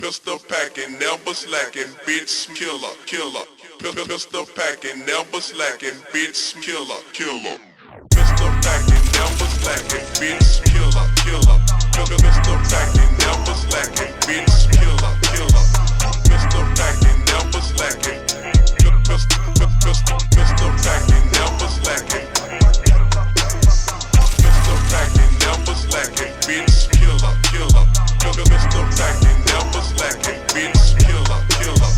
Pistol packing, never slacking, bitch killer, killer. Pistol packing, never slacking, bitch killer, killer. Pistol packing, never slacking, bitch killer, killer. Pistol packing, never slacking, bitch killer, killer. Pistol packing, never slacking. Pistol packing, never slacking. Pistol packing, never slacking, bitch killer, killer. Pistol packing, never slacking, bitch killer, killer.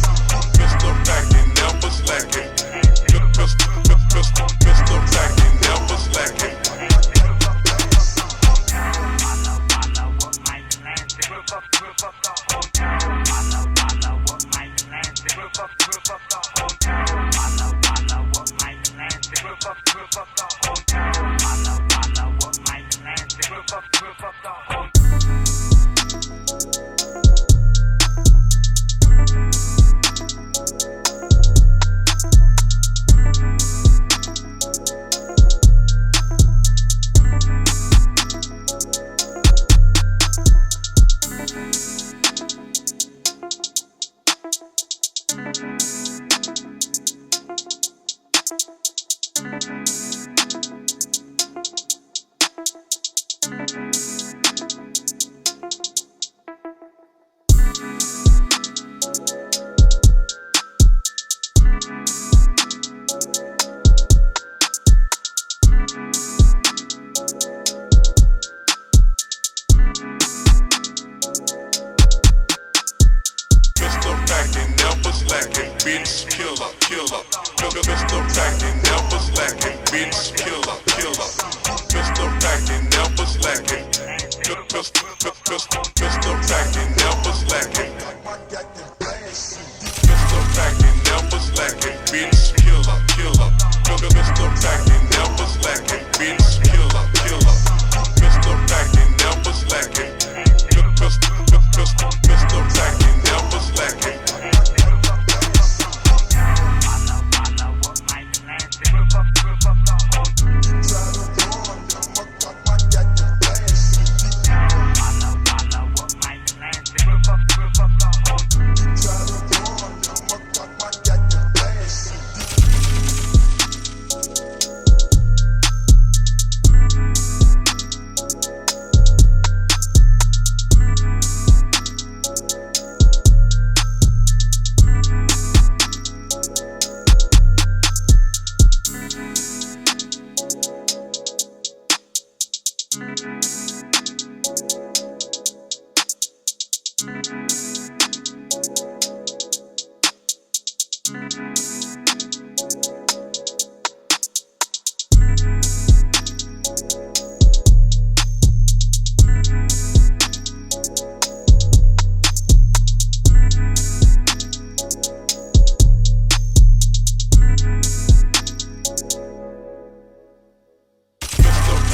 Pistol packing, never slacking. Pistol packing, never slacking. Bitch killer, killer. Pistol packing, never slacking. Bitch killer, killer. Pistol packing, never slacking. Pistol packing, never slacking. Pistol packing, never slacking. Bitch killer, killer. Pistol packing, never slacking. Bitch killer, killer. Pistol packing, never slacking. Pistol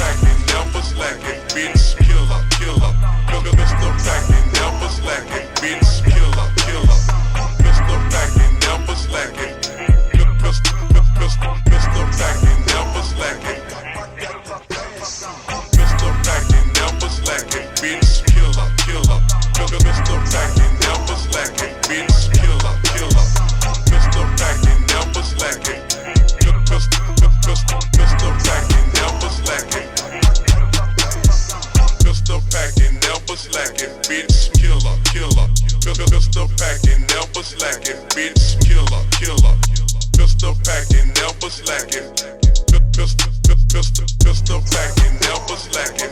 packing, never slacking. Bitch killer, killer. Pistol packing, never slacking. Bitch killer, killer. Pistol packing, never slacking. Pistol packing, never slacking. Pistol packing, never slacking. Bitch killer, killer. Pistol packing, never slacking. Bitch killer, killer. Pistol packing, never slacking. Pistol packing, never slacking. Pistol packing, never slacking, bitch killer, killer. Pistol packing, never slacking, bitch killer, killer. Pistol packing, never slacking. Pistol packing, never slacking.